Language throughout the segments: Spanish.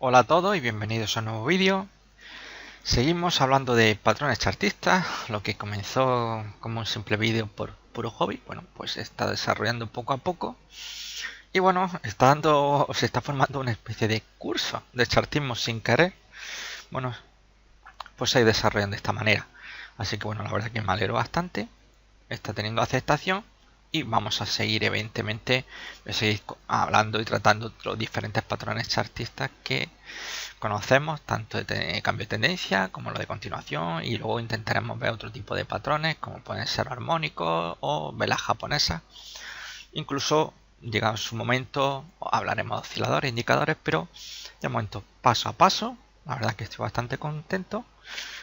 Hola a todos y bienvenidos a un nuevo vídeo. Seguimos hablando de patrones chartistas, lo que comenzó como un simple vídeo por puro hobby, bueno, pues se está desarrollando poco a poco. Y bueno, se está formando una especie de curso de chartismo sin querer. Bueno, pues se desarrollan de esta manera. Así que bueno, la verdad que me alegro bastante. Está teniendo aceptación. Y vamos a seguir, evidentemente, hablando y tratando los diferentes patrones chartistas que conocemos, tanto de cambio de tendencia como lo de continuación, y luego intentaremos ver otro tipo de patrones como pueden ser armónicos o velas japonesas. Incluso, llegado su momento, hablaremos de osciladores, indicadores, pero de momento paso a paso. La verdad es que estoy bastante contento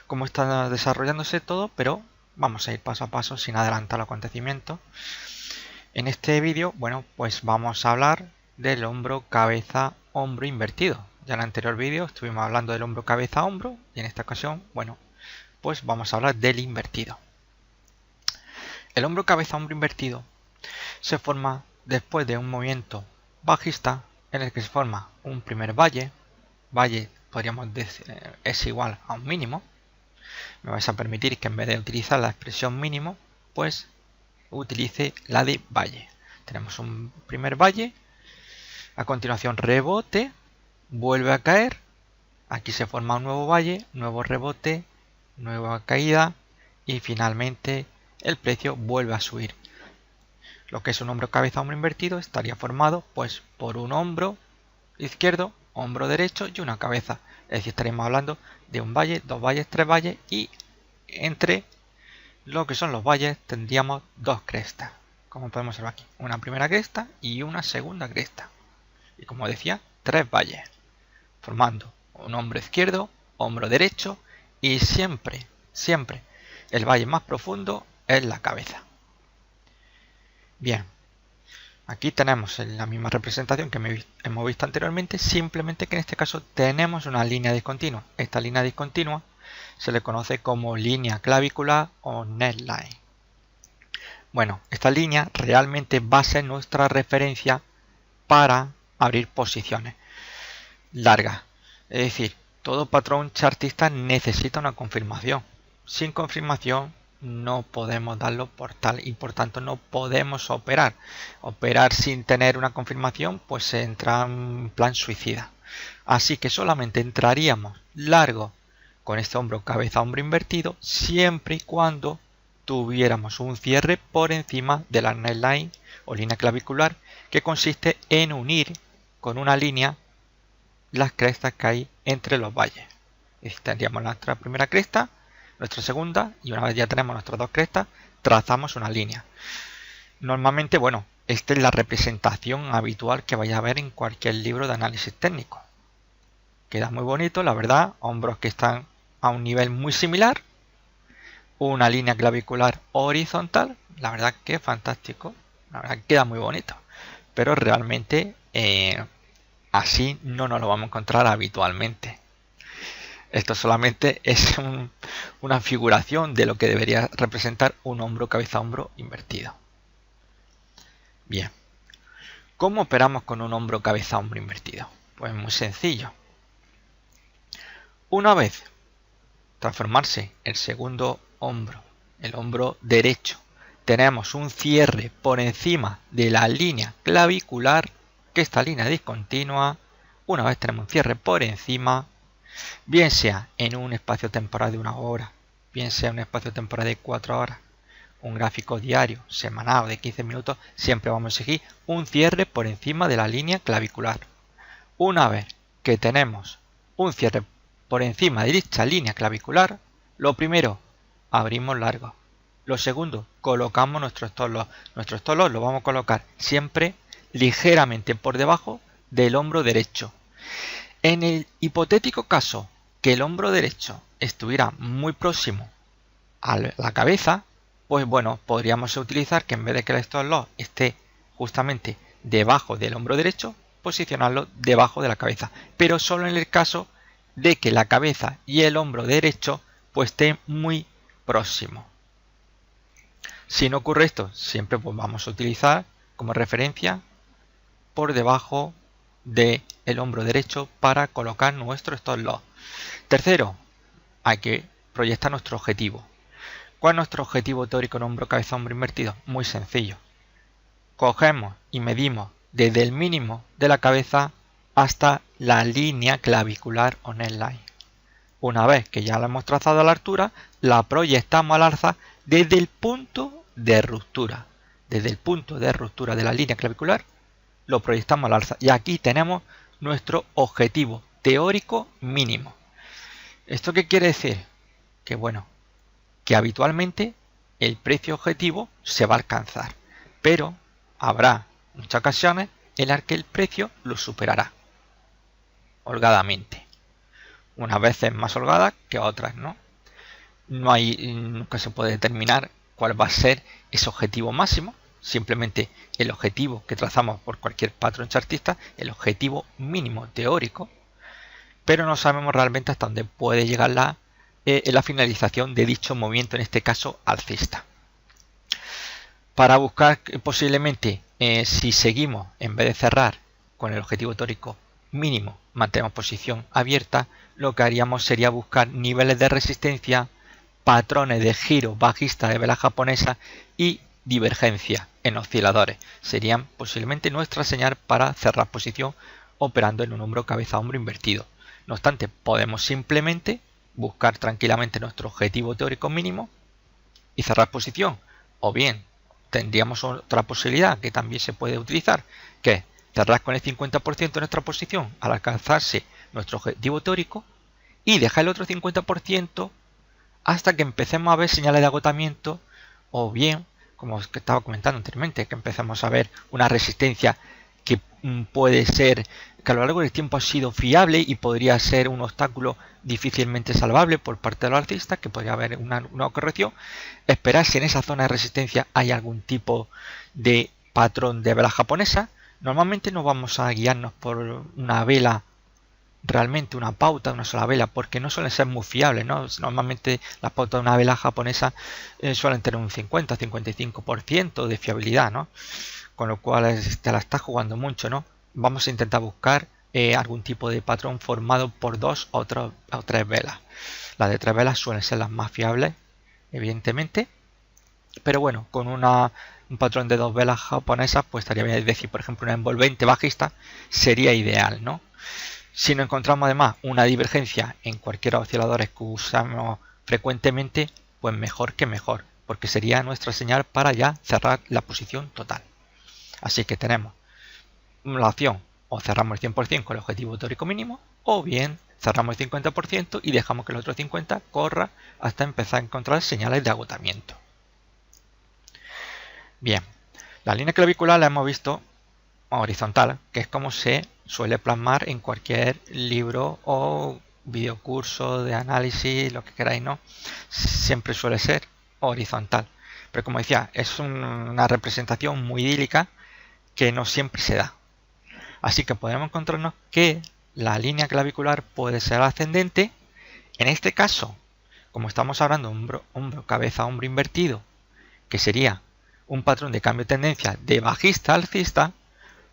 cómo está desarrollándose todo, pero vamos a ir paso a paso sin adelantar los acontecimientos. En este vídeo, bueno, pues vamos a hablar del hombro, cabeza, hombro invertido. Ya en el anterior vídeo estuvimos hablando del hombro, cabeza, hombro, y en esta ocasión, bueno, pues vamos a hablar del invertido. El hombro, cabeza, hombro invertido se forma después de un movimiento bajista en el que se forma un primer valle. Valle podríamos decir es igual a un mínimo. Me vais a permitir que en vez de utilizar la expresión mínimo, pues utilice la de valle. Tenemos un primer valle, a continuación rebote, vuelve a caer, aquí se forma un nuevo valle, nuevo rebote, nueva caída y finalmente el precio vuelve a subir. Lo que es un hombro cabeza hombro invertido estaría formado pues por un hombro izquierdo, hombro derecho y una cabeza. Es decir, estaremos hablando de un valle, dos valles, tres valles y entre lo que son los valles tendríamos dos crestas, como podemos ver aquí, una primera cresta y una segunda cresta, y como decía, tres valles, formando un hombro izquierdo, hombro derecho y siempre el valle más profundo es la cabeza. Bien, aquí tenemos la misma representación que hemos visto anteriormente, simplemente que en este caso tenemos una línea discontinua. Esta línea discontinua se le conoce como línea clavicular o neckline. Bueno, esta línea realmente va a ser nuestra referencia para abrir posiciones largas. Es decir, todo patrón chartista necesita una confirmación. Sin confirmación no podemos darlo por tal y por tanto no podemos operar. Operar sin tener una confirmación pues se entra en plan suicida. Así que solamente entraríamos largo con este hombro cabeza hombro invertido siempre y cuando tuviéramos un cierre por encima de la neckline o línea clavicular, que consiste en unir con una línea las crestas que hay entre los valles. Tendríamos nuestra primera cresta, nuestra segunda, y una vez ya tenemos nuestras dos crestas, trazamos una línea. Normalmente, bueno, esta es la representación habitual que vais a ver en cualquier libro de análisis técnico. Queda muy bonito, la verdad, hombros que están a un nivel muy similar, una línea clavicular horizontal, la verdad que es fantástico, la verdad que queda muy bonito, pero realmente así no nos lo vamos a encontrar habitualmente. Esto solamente es una figuración de lo que debería representar un hombro cabeza hombro invertido. Bien, ¿cómo operamos con un hombro cabeza hombro invertido? Pues muy sencillo. Una vez transformarse el segundo hombro, el hombro derecho, tenemos un cierre por encima de la línea clavicular, que esta línea discontinua, una vez tenemos un cierre por encima, bien sea en un espacio temporal de 1 hora, bien sea en un espacio temporal de 4 horas, un gráfico diario, semanal de 15 minutos, siempre vamos a seguir un cierre por encima de la línea clavicular. Una vez que tenemos un cierre por encima de dicha línea clavicular, lo primero, abrimos largo. Lo segundo, colocamos nuestro stop loss. Nuestro stop loss lo vamos a colocar siempre ligeramente por debajo del hombro derecho. En el hipotético caso que el hombro derecho estuviera muy próximo a la cabeza, pues bueno, podríamos utilizar que en vez de que el stop loss esté justamente debajo del hombro derecho, posicionarlo debajo de la cabeza, pero solo en el caso de que la cabeza y el hombro derecho pues estén muy próximos. Si no ocurre esto, siempre pues vamos a utilizar como referencia por debajo del hombro derecho para colocar nuestro stop loss. Tercero, hay que proyectar nuestro objetivo. ¿Cuál es nuestro objetivo teórico en hombro, cabeza, hombro invertido? Muy sencillo. Cogemos y medimos desde el mínimo de la cabeza hasta la línea clavicular o neckline. Una vez que ya la hemos trazado a la altura, la proyectamos al alza desde el punto de ruptura. Desde el punto de ruptura de la línea clavicular lo proyectamos al alza. Y aquí tenemos nuestro objetivo teórico mínimo. ¿Esto qué quiere decir? Que bueno, que habitualmente el precio objetivo se va a alcanzar, pero habrá muchas ocasiones en las que el precio lo superará holgadamente. Unas veces más holgadas que otras, ¿no? Nunca se puede determinar cuál va a ser ese objetivo máximo. Simplemente el objetivo que trazamos por cualquier patrón chartista, el objetivo mínimo teórico, pero no sabemos realmente hasta dónde puede llegar la finalización de dicho movimiento, en este caso alcista. Para buscar posiblemente si seguimos, en vez de cerrar con el objetivo teórico mínimo, mantenemos posición abierta, lo que haríamos sería buscar niveles de resistencia, patrones de giro bajista de vela japonesa y divergencia en osciladores. Serían posiblemente nuestra señal para cerrar posición operando en un hombro cabeza hombro invertido. No obstante, podemos simplemente buscar tranquilamente nuestro objetivo teórico mínimo y cerrar posición. O bien tendríamos otra posibilidad que también se puede utilizar, que es cerrar con el 50% de nuestra posición al alcanzarse nuestro objetivo teórico y dejar el otro 50% hasta que empecemos a ver señales de agotamiento, o bien, como estaba comentando anteriormente, que empecemos a ver una resistencia que puede ser, que a lo largo del tiempo ha sido fiable y podría ser un obstáculo difícilmente salvable por parte de los alcistas, que podría haber una corrección. Esperar si en esa zona de resistencia hay algún tipo de patrón de vela japonesa. Normalmente no vamos a guiarnos por una vela, realmente una pauta de una sola vela, porque no suelen ser muy fiables, ¿no? Normalmente las pautas de una vela japonesa suelen tener un 50-55% de fiabilidad, ¿no? Con lo cual te la estás jugando mucho, ¿no? Vamos a intentar buscar algún tipo de patrón formado por 2 o 3 velas. Las de 3 velas suelen ser las más fiables, evidentemente, pero bueno, con un patrón de 2 velas japonesas, pues estaría bien. Es decir, por ejemplo, una envolvente bajista sería ideal, ¿no? Si no encontramos además una divergencia en cualquiera de los osciladores que usamos frecuentemente, pues mejor que mejor, porque sería nuestra señal para ya cerrar la posición total. Así que tenemos la opción, o cerramos el 100% con el objetivo teórico mínimo, o bien cerramos el 50% y dejamos que el otro 50% corra hasta empezar a encontrar señales de agotamiento. Bien, la línea clavicular la hemos visto horizontal, que es como se suele plasmar en cualquier libro o videocurso de análisis, lo que queráis, ¿no? Siempre suele ser horizontal. Pero como decía, es una representación muy idílica que no siempre se da. Así que podemos encontrarnos que la línea clavicular puede ser ascendente. En este caso, como estamos hablando de hombro, cabeza, hombro invertido, que sería un patrón de cambio de tendencia de bajista a alcista,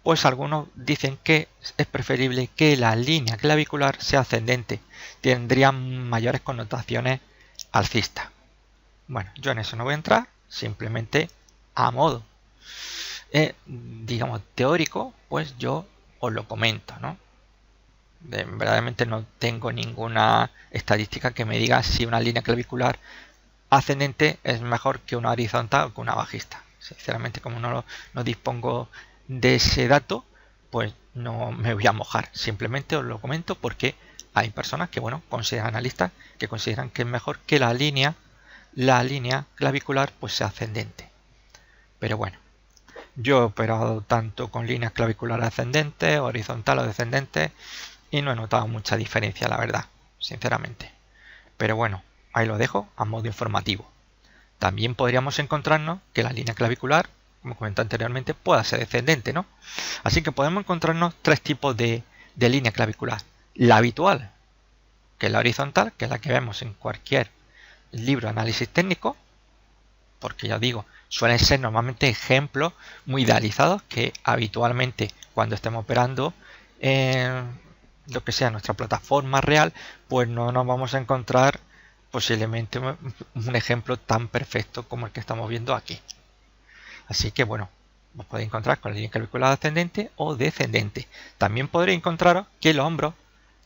pues algunos dicen que es preferible que la línea clavicular sea ascendente. Tendría mayores connotaciones alcistas. Bueno, yo en eso no voy a entrar, simplemente a modo digamos teórico, pues yo os lo comento, ¿no? Verdaderamente no tengo ninguna estadística que me diga si una línea clavicular ascendente es mejor que una horizontal o que una bajista. Sinceramente, como no dispongo de ese dato, pues no me voy a mojar. Simplemente os lo comento porque hay personas que, bueno, analistas que consideran que es mejor que la línea clavicular pues sea ascendente. Pero bueno, yo he operado tanto con líneas claviculares ascendentes, horizontales o descendentes y no he notado mucha diferencia, la verdad, sinceramente. Pero bueno, ahí lo dejo a modo informativo. También podríamos encontrarnos que la línea clavicular, como comenté anteriormente, pueda ser descendente, ¿no? Así que podemos encontrarnos tres tipos de línea clavicular. La habitual, que es la horizontal, que es la que vemos en cualquier libro de análisis técnico, porque ya digo, suelen ser normalmente ejemplos muy idealizados que habitualmente cuando estemos operando lo que sea nuestra plataforma real, pues no nos vamos a encontrar posiblemente un ejemplo tan perfecto como el que estamos viendo aquí. Así que bueno, os podéis encontrar con la línea clavicular ascendente o descendente. También podréis encontraros que los hombros,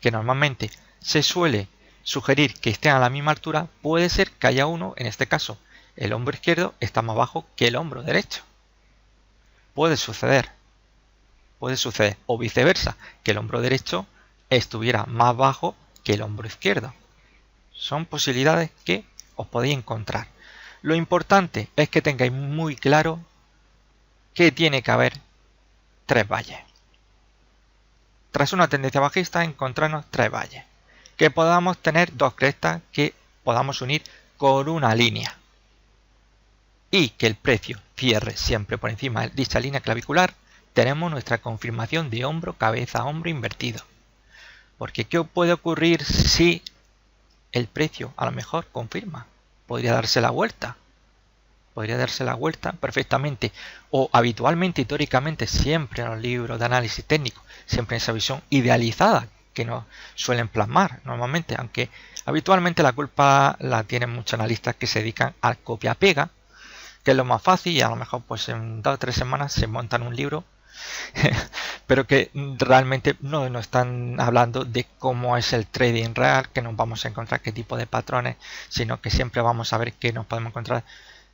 que normalmente se suele sugerir que estén a la misma altura, puede ser que haya uno, en este caso el hombro izquierdo está más bajo que el hombro derecho. Puede suceder, o viceversa, que el hombro derecho estuviera más bajo que el hombro izquierdo. Son posibilidades que os podéis encontrar. Lo importante es que tengáis muy claro que tiene que haber tres valles. Tras una tendencia bajista, encontrarnos tres valles. Que podamos tener dos crestas que podamos unir con una línea. Y que el precio cierre siempre por encima de dicha línea clavicular, tenemos nuestra confirmación de hombro, cabeza, hombro invertido. Porque ¿qué puede ocurrir si el precio a lo mejor confirma? Podría darse la vuelta. Podría darse la vuelta perfectamente, o habitualmente y teóricamente siempre en los libros de análisis técnico, siempre en esa visión idealizada que nos suelen plasmar normalmente, aunque habitualmente la culpa la tienen muchos analistas que se dedican al copia-pega, que es lo más fácil, y a lo mejor pues en 2 o 3 semanas se montan un libro pero que realmente no nos están hablando de cómo es el trading real, que nos vamos a encontrar, qué tipo de patrones, sino que siempre vamos a ver que nos podemos encontrar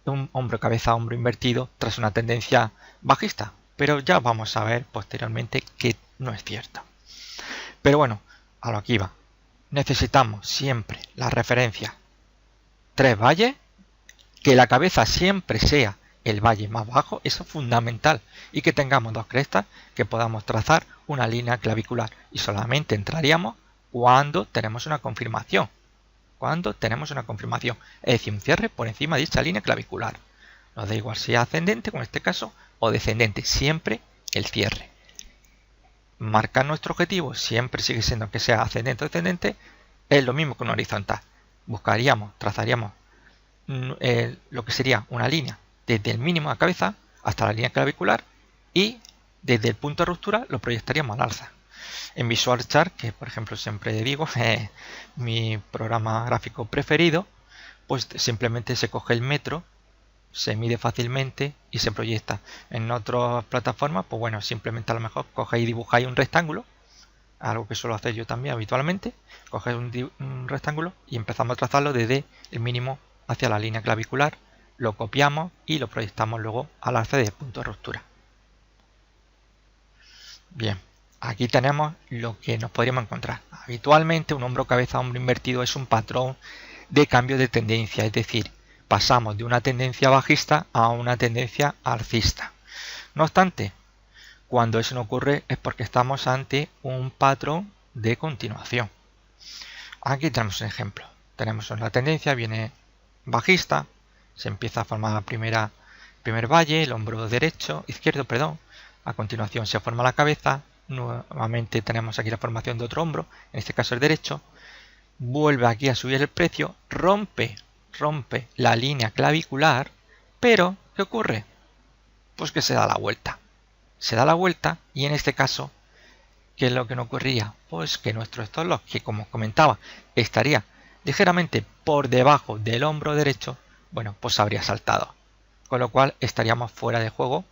un hombro, cabeza, hombro invertido tras una tendencia bajista, pero ya vamos a ver posteriormente que no es cierto. Pero bueno, a lo que iba, necesitamos siempre la referencia tres valles, que la cabeza siempre sea el valle más bajo, eso es fundamental, y que tengamos dos crestas que podamos trazar una línea clavicular, y solamente entraríamos cuando tenemos una confirmación. Es decir, un cierre por encima de dicha línea clavicular. Nos da igual si es ascendente, como en este caso, o descendente, siempre el cierre. Marcar nuestro objetivo siempre sigue siendo que sea ascendente o descendente, es lo mismo que un horizontal. Trazaríamos lo que sería una línea desde el mínimo de cabeza hasta la línea clavicular, y desde el punto de ruptura lo proyectaríamos al alza. En Visual Chart, que por ejemplo siempre digo es mi programa gráfico preferido, pues simplemente se coge el metro, se mide fácilmente y se proyecta. En otras plataformas, pues bueno, simplemente a lo mejor cogéis y dibujáis un rectángulo, algo que suelo hacer yo también habitualmente, cogéis un rectángulo y empezamos a trazarlo desde el mínimo hacia la línea clavicular, lo copiamos y lo proyectamos luego al alza desde el punto de ruptura. Bien. Aquí tenemos lo que nos podríamos encontrar. Habitualmente un hombro, cabeza, hombro invertido es un patrón de cambio de tendencia, es decir, pasamos de una tendencia bajista a una tendencia alcista. No obstante, cuando eso no ocurre es porque estamos ante un patrón de continuación. Aquí tenemos un ejemplo. Tenemos una tendencia, viene bajista, se empieza a formar la primer valle, el hombro izquierdo, a continuación se forma la cabeza. Nuevamente tenemos aquí la formación de otro hombro, en este caso el derecho, vuelve aquí a subir el precio, rompe la línea clavicular, pero ¿qué ocurre? Pues que se da la vuelta. Y en este caso, ¿qué es lo que no ocurría? Pues que nuestro stop loss, que como comentaba, estaría ligeramente por debajo del hombro derecho, bueno, pues habría saltado. Con lo cual estaríamos fuera de juego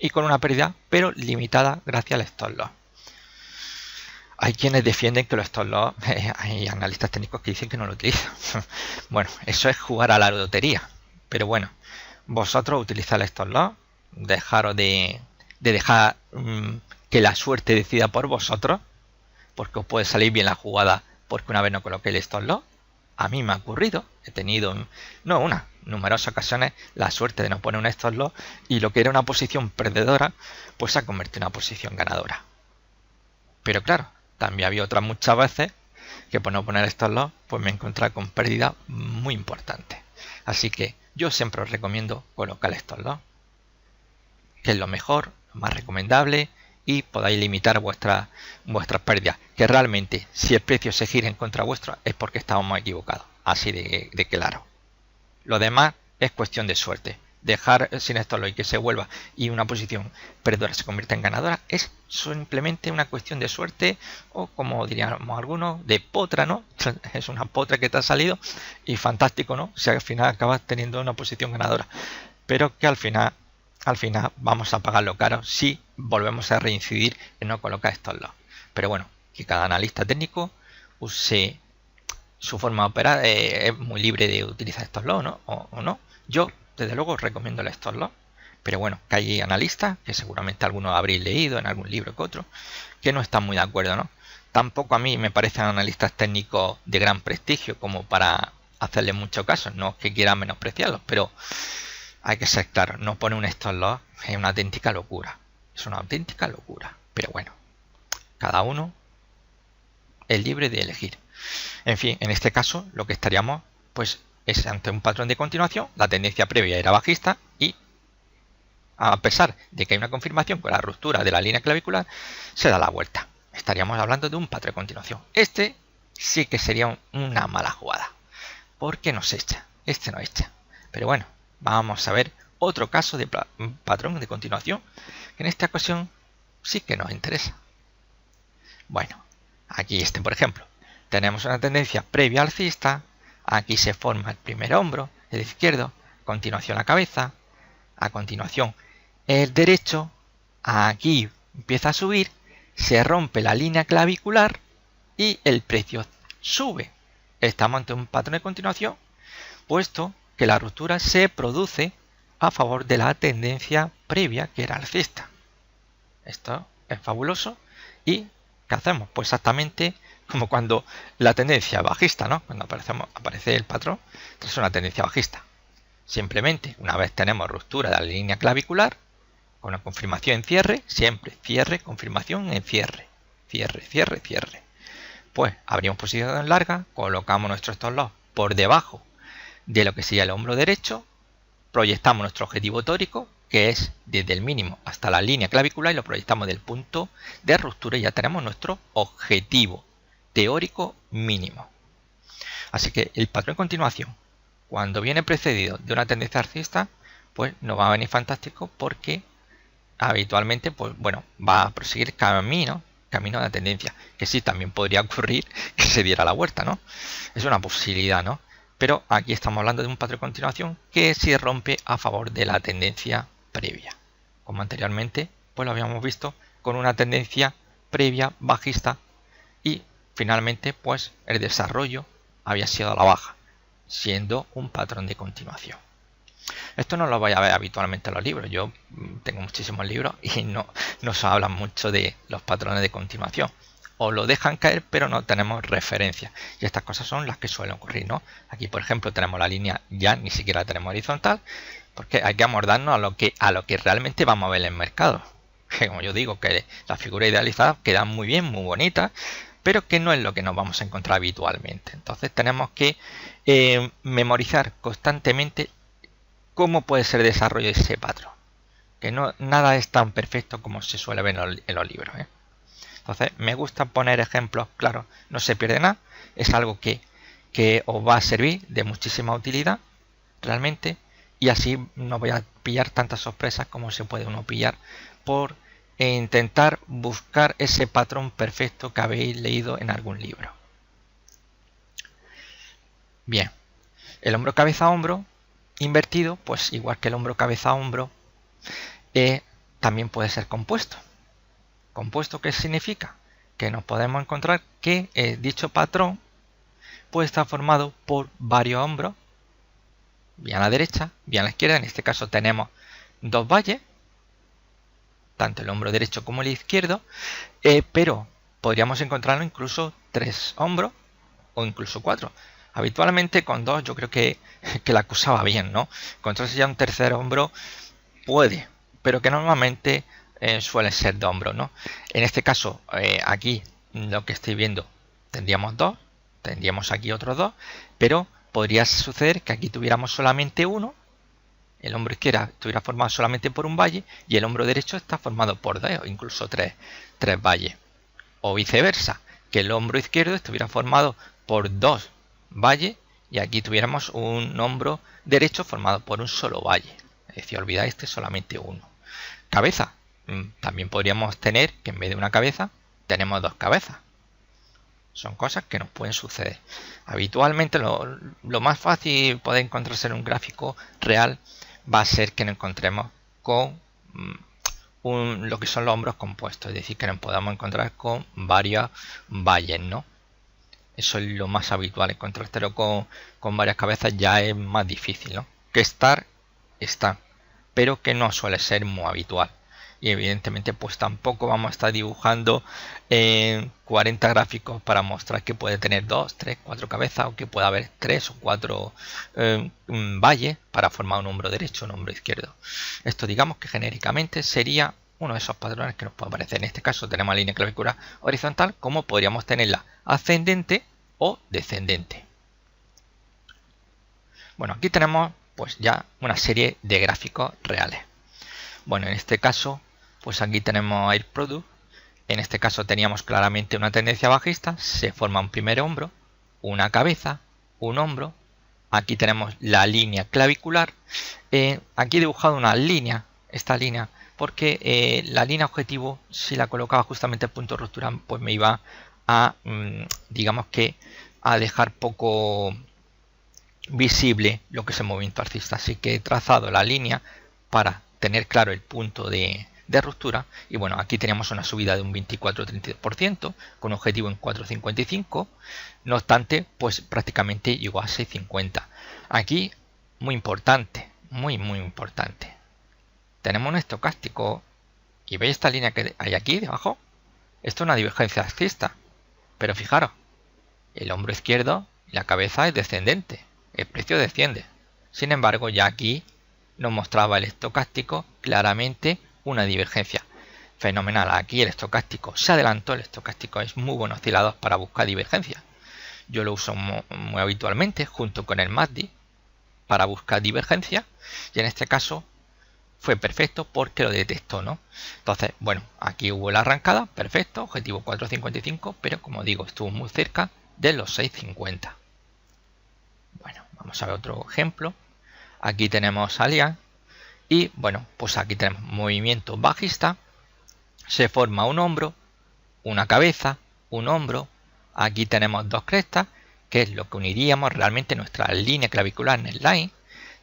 y con una pérdida, pero limitada gracias al stop loss. Hay quienes defienden que los stop loss, hay analistas técnicos que dicen que no lo utilizan. Bueno, eso es jugar a la lotería. Pero bueno, vosotros utilizad el stop loss, dejaros de dejar que la suerte decida por vosotros, porque os puede salir bien la jugada porque una vez no coloqué el stop loss. A mí me ha ocurrido, he tenido, numerosas ocasiones la suerte de no poner un stop loss, y lo que era una posición perdedora, pues se ha convertido en una posición ganadora. Pero claro, también había otras muchas veces que por no poner stop loss, pues me he encontrado con pérdidas muy importantes. Así que yo siempre os recomiendo colocar el stop loss, que es lo mejor, lo más recomendable, y podáis limitar vuestras pérdidas, que realmente si el precio se gira en contra vuestro es porque estábamos equivocados, así de claro. Lo demás es cuestión de suerte. dejar sin estos y que se vuelva y una posición perdedora se convierte en ganadora, es simplemente una cuestión de suerte o, como diríamos algunos, de potra, ¿no? Es una potra que te ha salido y fantástico, ¿no? Si al final acabas teniendo una posición ganadora, pero que al final vamos a pagarlo caro si volvemos a reincidir en no colocar estos loss. Pero bueno, que cada analista técnico use su forma de operar, es muy libre de utilizar estos loss, ¿no? O no. Yo, desde luego, recomiendo estos loss. Pero bueno, que hay analistas, que seguramente algunos habréis leído en algún libro que otro, que no están muy de acuerdo, ¿no? Tampoco a mí me parecen analistas técnicos de gran prestigio como para hacerle mucho caso. No es que quiera menospreciarlos, pero hay que ser claro, no poner un stop loss es una auténtica locura. Es una auténtica locura. Pero bueno, cada uno es libre de elegir. En fin, en este caso lo que estaríamos pues es ante un patrón de continuación, la tendencia previa era bajista y a pesar de que hay una confirmación con la ruptura de la línea clavicular, se da la vuelta. Estaríamos hablando de un patrón de continuación. Este sí que sería una mala jugada, porque nos echa, este no echa. Pero bueno, vamos a ver otro caso de patrón de continuación, que en esta ocasión sí que nos interesa. Bueno, aquí por ejemplo, tenemos una tendencia previa alcista, aquí se forma el primer hombro, el izquierdo, a continuación la cabeza, a continuación el derecho, aquí empieza a subir, se rompe la línea clavicular y el precio sube. Estamos ante un patrón de continuación, puesto que la ruptura se produce a favor de la tendencia previa que era alcista. Esto es fabuloso. ¿Y qué hacemos? Pues exactamente como cuando la tendencia bajista, ¿no? Cuando aparece el patrón tras una tendencia bajista. Simplemente, una vez tenemos ruptura de la línea clavicular, con una confirmación en cierre, siempre cierre, confirmación en cierre, cierre, cierre, cierre. Pues abrimos posición larga, colocamos nuestro stop loss por debajo de lo que sería el hombro derecho, proyectamos nuestro objetivo tórico, que es desde el mínimo hasta la línea clavicular, y lo proyectamos del punto de ruptura y ya tenemos nuestro objetivo teórico mínimo. Así que el patrón de continuación, cuando viene precedido de una tendencia alcista, pues nos va a venir fantástico porque habitualmente pues bueno, va a proseguir camino de la tendencia, que sí también podría ocurrir que se diera la vuelta, ¿no? Es una posibilidad, ¿no? Pero aquí estamos hablando de un patrón de continuación que se rompe a favor de la tendencia previa, como anteriormente pues lo habíamos visto con una tendencia previa bajista y finalmente pues el desarrollo había sido a la baja, siendo un patrón de continuación. Esto no lo vais a ver habitualmente en los libros. Yo tengo muchísimos libros y no se habla mucho de los patrones de continuación. O lo dejan caer, pero no tenemos referencia. Y estas cosas son las que suelen ocurrir, ¿no? Aquí, por ejemplo, tenemos la línea, ya ni siquiera la tenemos horizontal, porque hay que amordarnos a lo que realmente vamos a ver en el mercado. Que, como yo digo, que las figuras idealizadas quedan muy bien, muy bonitas, pero que no es lo que nos vamos a encontrar habitualmente. Entonces tenemos que memorizar constantemente cómo puede ser el desarrollo de ese patrón. Que no, nada es tan perfecto como se suele ver en los libros, ¿eh? Entonces me gusta poner ejemplos claros, no se pierde nada, es algo que os va a servir de muchísima utilidad realmente, y así no voy a pillar tantas sorpresas como se puede uno pillar por intentar buscar ese patrón perfecto que habéis leído en algún libro. Bien, el hombro cabeza hombro invertido, pues igual que el hombro cabeza hombro, también puede ser compuesto. ¿Compuesto qué significa? Que nos podemos encontrar que dicho patrón puede estar formado por varios hombros, bien a la derecha, bien a la izquierda. En este caso tenemos dos valles, tanto el hombro derecho como el izquierdo, pero podríamos encontrarlo incluso 3 hombros o incluso 4. Habitualmente con 2 yo creo que la cosa va bien, ¿no? Encontrarse ya un tercer hombro puede, pero que normalmente suele ser de hombros, ¿no? En este caso, aquí lo que estoy viendo, tendríamos 2, tendríamos aquí otros 2, pero podría suceder que aquí tuviéramos solamente uno, el hombro izquierdo estuviera formado solamente por un valle y el hombro derecho está formado por 2 o incluso 3 valles. O viceversa, que el hombro izquierdo estuviera formado por 2 valles y aquí tuviéramos un hombro derecho formado por un solo valle. decía olvida este, solamente uno. Cabeza. También podríamos tener que en vez de una cabeza tenemos dos cabezas. Son cosas que nos pueden suceder. Habitualmente lo más fácil poder encontrarse en un gráfico real va a ser que nos encontremos con lo que son los hombros compuestos, es decir, que nos podamos encontrar con varios valles, ¿no? Eso es lo más habitual. Encontrártelo con varias cabezas ya es más difícil, ¿no? Que está, pero que no suele ser muy habitual. Y evidentemente pues tampoco vamos a estar dibujando 40 gráficos para mostrar que puede tener 2, 3, 4 cabezas, o que puede haber 3 o 4 valles para formar un hombro derecho o un hombro izquierdo. Esto digamos que genéricamente sería uno de esos patrones que nos puede aparecer. En este caso tenemos la línea clavicular horizontal, como podríamos tenerla ascendente o descendente. Bueno, aquí tenemos pues ya una serie de gráficos reales. Bueno, en este caso pues aquí tenemos Air Product. En este caso teníamos claramente una tendencia bajista, se forma un primer hombro, una cabeza, un hombro. Aquí tenemos la línea clavicular. Aquí he dibujado una línea, esta línea, porque la línea objetivo, si la colocaba justamente el punto de ruptura, pues me iba a, digamos que, a dejar poco visible lo que es el movimiento alcista. Así que he trazado la línea para tener claro el punto de ruptura. Y bueno, aquí teníamos una subida de un 24-32% con objetivo en 4.55. No obstante, pues prácticamente llegó a 6.50. Aquí, muy importante, muy importante, tenemos un estocástico y veis esta línea que hay aquí debajo. Esto es una divergencia alcista, pero fijaros, el hombro izquierdo y la cabeza es descendente, el precio desciende. Sin embargo, ya aquí nos mostraba el estocástico claramente una divergencia. Fenomenal. Aquí el estocástico se adelantó. El estocástico es muy buen oscilador para buscar divergencia. Yo lo uso muy habitualmente junto con el MACD para buscar divergencia, y en este caso fue perfecto porque lo detectó, ¿no? Entonces, bueno, aquí hubo la arrancada, perfecto, objetivo 4.55, pero como digo, estuvo muy cerca de los 6.50. Bueno, vamos a ver otro ejemplo. Aquí tenemos Allianz y bueno, pues aquí tenemos movimiento bajista, se forma un hombro, una cabeza, un hombro. Aquí tenemos dos crestas, que es lo que uniríamos realmente nuestra línea clavicular en el line.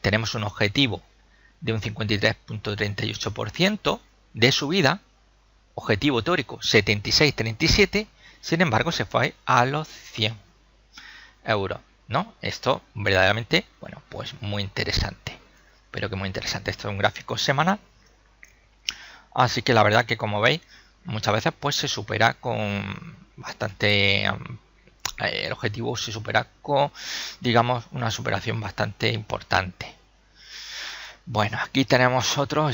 Tenemos un objetivo de un 53.38% de subida, objetivo teórico 76.37, sin embargo se fue a los 100 euros, ¿no? Esto verdaderamente, bueno, pues muy interesante, pero que muy interesante. Esto es un gráfico semanal, así que la verdad que, como veis, muchas veces pues se supera con bastante, el objetivo se supera con, digamos, una superación bastante importante. Bueno, aquí tenemos otro,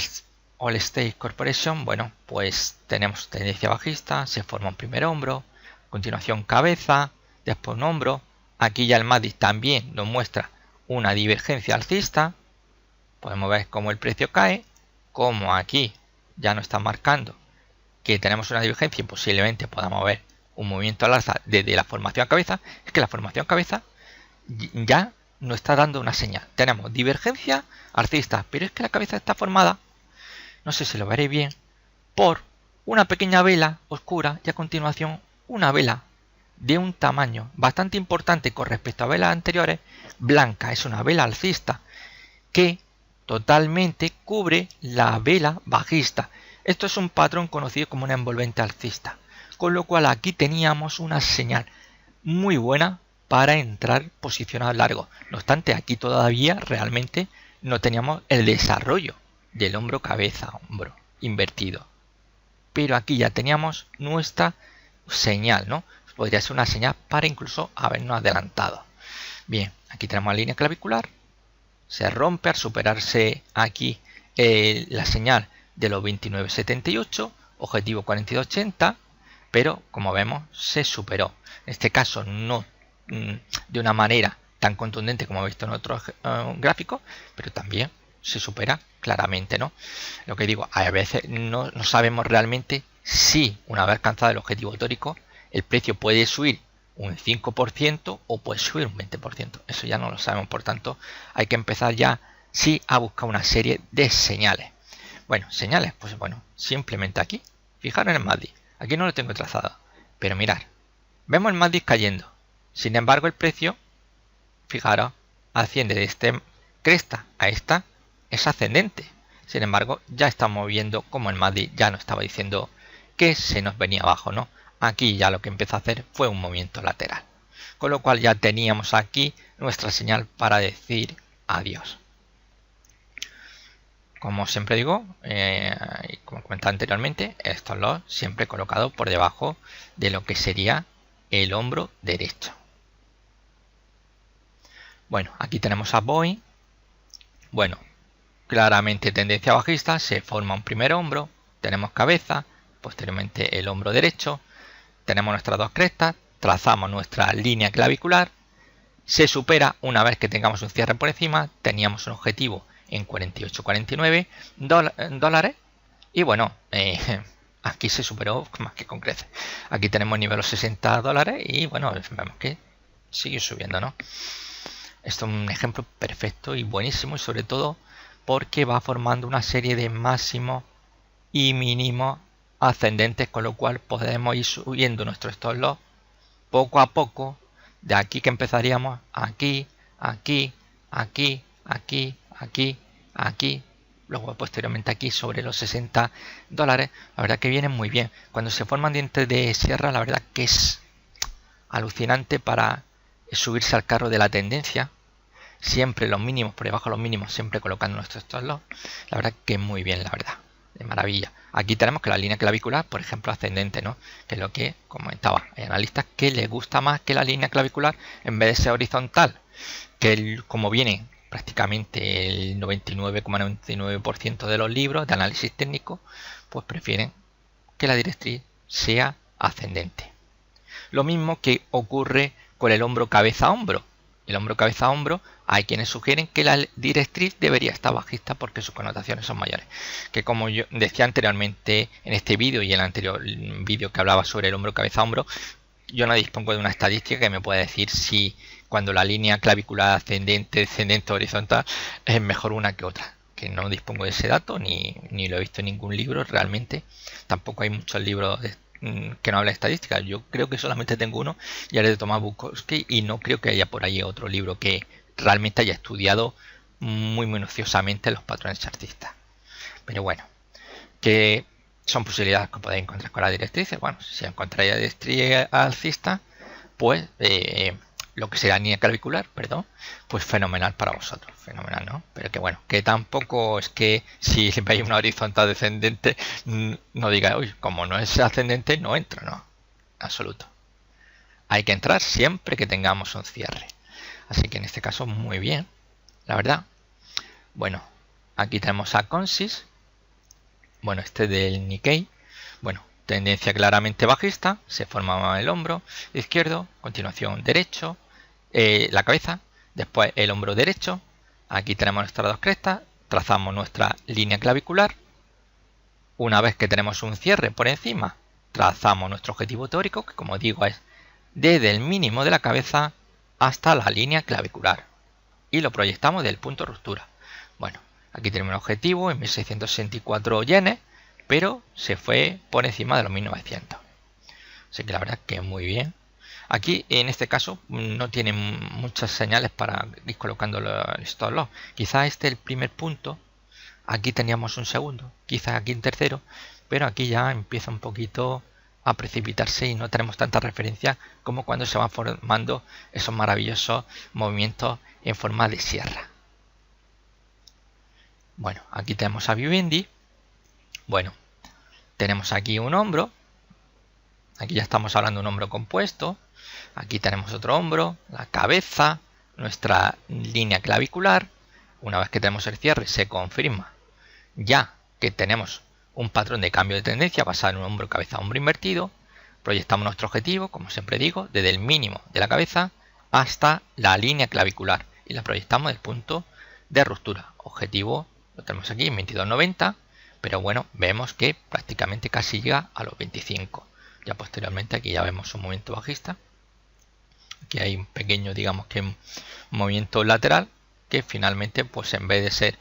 Allstate Corporation. Bueno, pues tenemos tendencia bajista, se forma un primer hombro, a continuación cabeza, después un hombro. Aquí ya el MACD también nos muestra una divergencia alcista. Podemos ver cómo el precio cae, como aquí ya nos está marcando que tenemos una divergencia y posiblemente podamos ver un movimiento al alza desde la formación cabeza. Es que la formación cabeza ya nos está dando una señal. Tenemos divergencia alcista, pero es que la cabeza está formada, no sé si lo veréis bien, por una pequeña vela oscura y a continuación una vela de un tamaño bastante importante con respecto a velas anteriores, blanca. Es una vela alcista que totalmente cubre la vela bajista. Esto es un patrón conocido como una envolvente alcista, con lo cual aquí teníamos una señal muy buena para entrar posicionado largo. No obstante, aquí todavía realmente no teníamos el desarrollo del hombro cabeza hombro invertido, pero aquí ya teníamos nuestra señal, ¿no? Podría ser una señal para incluso habernos adelantado. Bien, aquí tenemos la línea clavicular, se rompe al superarse aquí la señal de los 29.78, objetivo 42.80, pero como vemos se superó. En este caso no de una manera tan contundente como he visto en otros gráficos, pero también se supera claramente, ¿no? Lo que digo, a veces no sabemos realmente si una vez alcanzado el objetivo teórico el precio puede subir un 5% o puede subir un 20%. Eso ya no lo sabemos, por tanto hay que empezar ya si ha buscado una serie de señales. Bueno, señales, pues bueno, simplemente aquí, fijaros en el MACD, aquí no lo tengo trazado, pero mirad, vemos el MACD cayendo, sin embargo el precio, fijaros, asciende de este cresta a esta, es ascendente, sin embargo ya estamos viendo como el MACD ya nos estaba diciendo que se nos venía abajo, ¿no? Aquí ya lo que empezó a hacer fue un movimiento lateral, con lo cual ya teníamos aquí nuestra señal para decir adiós. Como siempre digo, y como comentaba anteriormente, estos los siempre colocados por debajo de lo que sería el hombro derecho. Bueno, aquí tenemos a Boeing. Bueno, claramente tendencia bajista, se forma un primer hombro, tenemos cabeza, posteriormente el hombro derecho, tenemos nuestras dos crestas, trazamos nuestra línea clavicular, se supera una vez que tengamos un cierre por encima, teníamos un objetivo en 48,49 dólares y bueno, aquí se superó más que con creces. Aquí tenemos el nivel de los 60 dólares y bueno, vemos que sigue subiendo, ¿no? Esto es un ejemplo perfecto y buenísimo y sobre todo porque va formando una serie de máximos y mínimos ascendentes, con lo cual podemos ir subiendo nuestro stop loss poco a poco, de aquí que empezaríamos aquí, aquí, aquí, aquí, aquí, aquí, luego posteriormente aquí sobre los 60 dólares. La verdad que vienen muy bien. Cuando se forman dientes de sierra, la verdad que es alucinante para subirse al carro de la tendencia. Siempre los mínimos, por debajo de los mínimos, siempre colocando nuestros stop loss. La verdad que muy bien, la verdad. De maravilla. Aquí tenemos que la línea clavicular, por ejemplo, ascendente, ¿no? Que es lo que comentaba. Hay analistas que les gusta más que la línea clavicular en vez de ser horizontal, que como viene prácticamente el 99,99% de los libros de análisis técnico, pues prefieren que la directriz sea ascendente. Lo mismo que ocurre con el hombro cabeza-hombro. El hombro cabeza-hombro, hay quienes sugieren que la directriz debería estar bajista porque sus connotaciones son mayores. Que como yo decía anteriormente en este vídeo y en el anterior vídeo que hablaba sobre el hombro cabeza-hombro, yo no dispongo de una estadística que me pueda decir si cuando la línea clavicular ascendente, descendente, horizontal es mejor una que otra. Que no dispongo de ese dato ni lo he visto en ningún libro realmente. Tampoco hay muchos libros que no habla de estadística. Yo creo que solamente tengo uno y es de Tomás Bukowski y no creo que haya por ahí otro libro que realmente haya estudiado muy minuciosamente los patrones chartistas. Pero bueno, que son posibilidades que podéis encontrar con las directrices. Bueno, si encontráis la directriz alcista, pues lo que será línea clavicular, perdón, pues fenomenal para vosotros, fenomenal, ¿no? Pero que bueno, que tampoco es que si veis una horizontal descendente, no digáis, uy, como no es ascendente, no entro, no, absoluto. Hay que entrar siempre que tengamos un cierre. Así que en este caso, muy bien, la verdad. Bueno, aquí tenemos a Consis, bueno, este del Nikkei, bueno, tendencia claramente bajista, se formaba el hombro izquierdo, continuación derecho, la cabeza, después el hombro derecho, aquí tenemos nuestras dos crestas, trazamos nuestra línea clavicular, una vez que tenemos un cierre por encima, trazamos nuestro objetivo teórico, que como digo es desde el mínimo de la cabeza hasta la línea clavicular, y lo proyectamos del punto de ruptura. Bueno, aquí tenemos un objetivo en 1664 yenes, pero se fue por encima de los 1900. Así que la verdad que muy bien. Aquí en este caso no tienen muchas señales para ir colocando el stop loss. Quizá este es el primer punto, aquí teníamos un segundo, quizá aquí un tercero, pero aquí ya empieza un poquito a precipitarse y no tenemos tanta referencia como cuando se van formando esos maravillosos movimientos en forma de sierra. Bueno, aquí tenemos a Vivendi. Bueno, tenemos aquí un hombro. Aquí ya estamos hablando de un hombro compuesto. Aquí tenemos otro hombro, la cabeza, nuestra línea clavicular. Una vez que tenemos el cierre, se confirma ya que tenemos un patrón de cambio de tendencia basado en un hombro, cabeza, hombro invertido. Proyectamos nuestro objetivo, como siempre digo, desde el mínimo de la cabeza hasta la línea clavicular y la proyectamos del punto de ruptura. Objetivo lo tenemos aquí en 22,90, pero bueno, vemos que prácticamente casi llega a los 25. Ya posteriormente aquí ya vemos un movimiento bajista. Aquí hay un pequeño, digamos que un movimiento lateral que finalmente, pues en vez de ser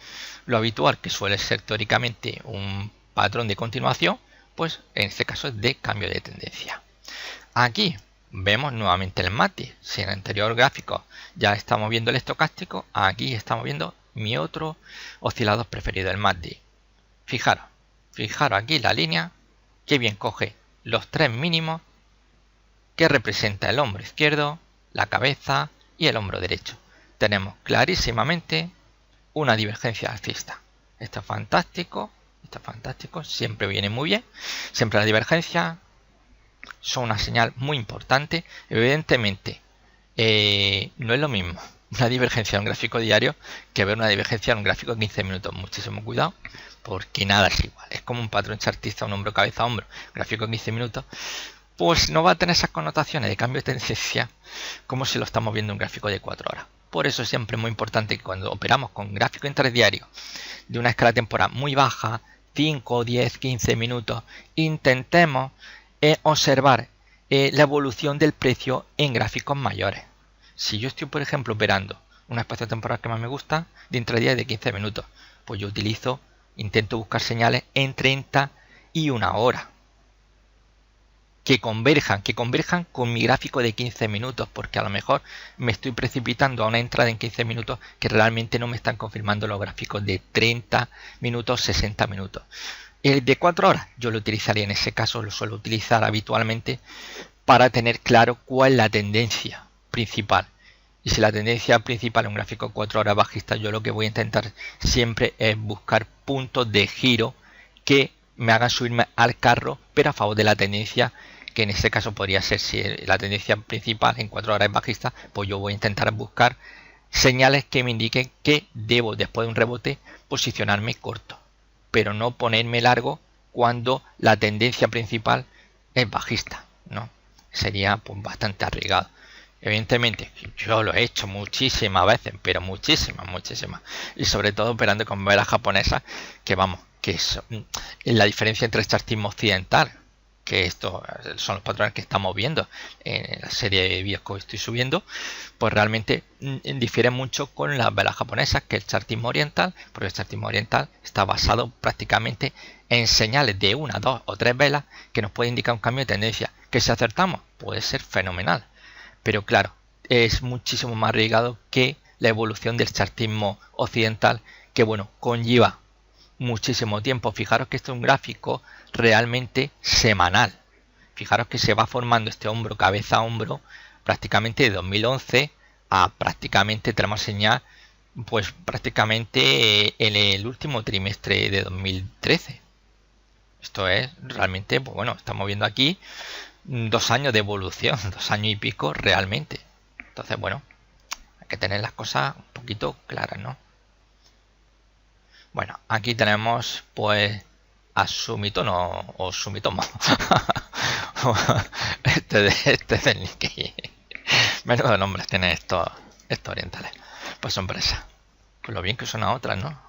lo habitual, que suele ser teóricamente un patrón de continuación, pues en este caso es de cambio de tendencia. Aquí vemos nuevamente el MACD. Si en el anterior gráfico ya estamos viendo el estocástico, aquí estamos viendo mi otro oscilador preferido, el MACD. Fijaros aquí la línea, que bien coge los tres mínimos que representa el hombro izquierdo, la cabeza y el hombro derecho. Tenemos clarísimamente una divergencia alcista. Esto es fantástico, siempre viene muy bien. Siempre la divergencia son una señal muy importante. Evidentemente, no es lo mismo una divergencia en un gráfico diario que ver una divergencia en un gráfico de 15 minutos. Muchísimo cuidado, porque nada es igual. Es como un patrón chartista, un hombro, cabeza, hombro, gráfico de 15 minutos. Pues no va a tener esas connotaciones de cambio de tendencia como si lo estamos viendo en un gráfico de 4 horas. Por eso siempre es muy importante que cuando operamos con gráfico intradiario de una escala temporal muy baja, 5, 10, 15 minutos, intentemos observar la evolución del precio en gráficos mayores. Si yo estoy, por ejemplo, operando un espacio temporal que más me gusta, de intradía de 15 minutos, pues yo intento buscar señales en 30 y 1 hora. Que converjan con mi gráfico de 15 minutos, porque a lo mejor me estoy precipitando a una entrada en 15 minutos que realmente no me están confirmando los gráficos de 30 minutos, 60 minutos. El de 4 horas yo lo utilizaría en ese caso, lo suelo utilizar habitualmente para tener claro cuál es la tendencia principal. Y si la tendencia principal en un gráfico de 4 horas bajista, yo lo que voy a intentar siempre es buscar puntos de giro que me hagan subirme al carro, pero a favor de la tendencia, que en este caso podría ser, si la tendencia principal en 4 horas es bajista, pues yo voy a intentar buscar señales que me indiquen que debo, después de un rebote, posicionarme corto, pero no ponerme largo cuando la tendencia principal es bajista, ¿no? Sería pues bastante arriesgado. Evidentemente, yo lo he hecho muchísimas veces, pero muchísimas, y sobre todo operando con velas japonesas, que vamos, que es la diferencia entre el chartismo occidental, que estos son los patrones que estamos viendo en la serie de vídeos que estoy subiendo, pues realmente difiere mucho con las velas japonesas que el chartismo oriental, porque el chartismo oriental está basado prácticamente en señales de 1, 2 o 3 velas que nos puede indicar un cambio de tendencia, que si acertamos puede ser fenomenal, pero claro, es muchísimo más arriesgado que la evolución del chartismo occidental, que bueno, conlleva muchísimo tiempo. Fijaros que este es un gráfico realmente semanal. Fijaros que se va formando este hombro, cabeza, hombro, prácticamente de 2011 a prácticamente tenemos señal, pues prácticamente en el último trimestre de 2013. Esto es realmente, pues bueno, estamos viendo aquí 2 años de evolución, 2 años y pico realmente. Entonces, bueno, hay que tener las cosas un poquito claras, ¿no? Bueno, aquí tenemos pues a Sumitomo o Sumitomo. este es del Nikkei. Menudo nombres tienen estos orientales. Pues son empresas. Pues lo bien que son a otras, ¿no?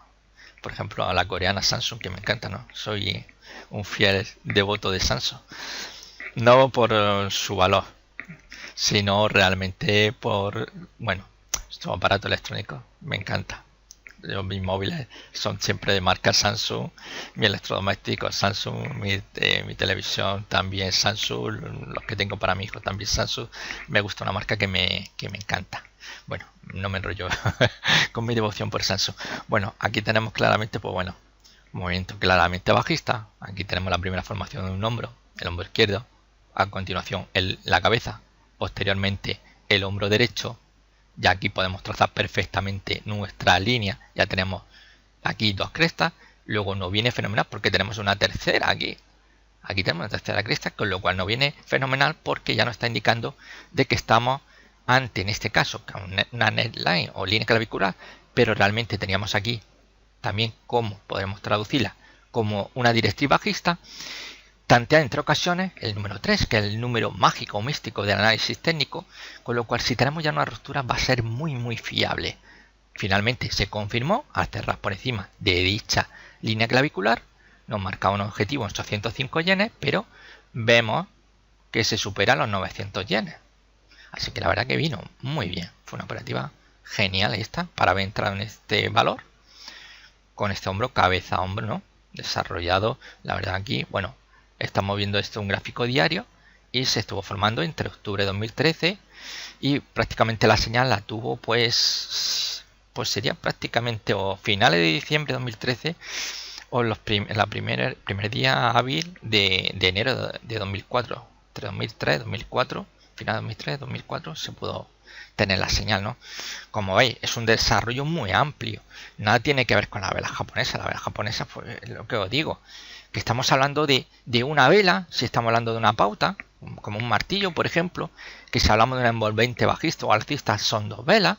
Por ejemplo, a la coreana Samsung, que me encanta, ¿no? Soy un fiel devoto de Samsung. No por su valor, sino realmente por, bueno, estos aparatos electrónicos. Me encanta. Mis móviles son siempre de marca Samsung, mi electrodoméstico Samsung, mi televisión también Samsung, los que tengo para mi hijo también Samsung. Me gusta una marca que me encanta. Bueno, no me enrollo con mi devoción por Samsung. Bueno, aquí tenemos claramente, pues bueno, movimiento claramente bajista. Aquí tenemos la primera formación de un hombro, el hombro izquierdo, a continuación la cabeza, posteriormente el hombro derecho. Ya aquí podemos trazar perfectamente nuestra línea. Ya tenemos aquí 2 crestas. Luego nos viene fenomenal porque tenemos una tercera aquí. Aquí tenemos una tercera cresta, con lo cual nos viene fenomenal porque ya nos está indicando de que estamos ante, en este caso, una neckline o línea clavicular. Pero realmente teníamos aquí también, como podemos traducirla, como una directriz bajista. Tantea entre ocasiones el número 3, que es el número mágico o místico del análisis técnico, con lo cual si tenemos ya una ruptura va a ser muy fiable. Finalmente se confirmó al cerrar por encima de dicha línea clavicular, nos marcaba un objetivo en 805 yenes, pero vemos que se supera los 900 yenes. Así que la verdad que vino muy bien, fue una operativa genial, ahí está, para haber entrado en este valor, con este hombro, cabeza, hombro, ¿no? Desarrollado, la verdad aquí, bueno, estamos viendo esto un gráfico diario y se estuvo formando entre octubre de 2013 y prácticamente la señal la tuvo pues sería prácticamente o finales de diciembre de 2013 o primer día hábil de enero de 2004, entre 2003 2004, final de 2003 2004 se pudo tener la señal, ¿no? Como veis, es un desarrollo muy amplio, nada tiene que ver con la vela japonesa. La vela japonesa, pues lo que os digo, que estamos hablando de una vela, si estamos hablando de una pauta, como un martillo, por ejemplo, que si hablamos de una envolvente bajista o alcista, son dos velas,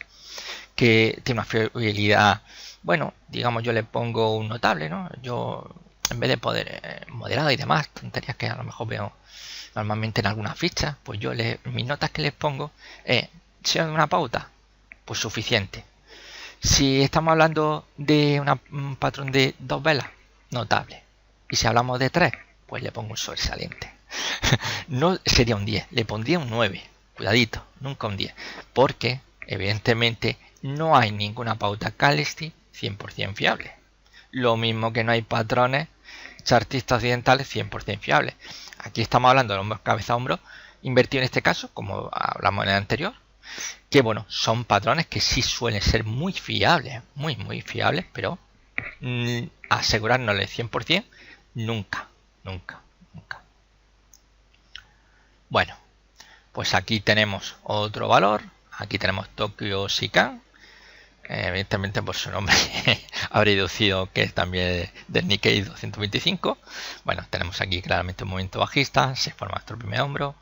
que tiene una fiabilidad, bueno, digamos, yo le pongo un notable, ¿no? Yo, en vez de poder moderada y demás, tonterías que a lo mejor veo normalmente en alguna ficha, pues yo mis notas que les pongo, si es una pauta, pues suficiente. Si estamos hablando de un patrón de dos velas, notable. Y si hablamos de tres, pues le pongo un sobresaliente. No sería un 10, le pondría un 9. Cuidadito, nunca un 10. Porque, evidentemente, no hay ninguna pauta Calyxty 100% fiable. Lo mismo que no hay patrones chartistas occidentales 100% fiables. Aquí estamos hablando de hombro, cabeza, hombro, invertido en este caso, como hablamos en el anterior. Que bueno, son patrones que sí suelen ser muy fiables, muy fiables, pero asegurarnos el 100% nunca. Bueno, pues aquí tenemos otro valor, aquí tenemos Tokyo Shikan, evidentemente por su nombre habré deducido que es también del Nikkei 225. Bueno, tenemos aquí claramente un movimiento bajista, se forma nuestro primer hombro,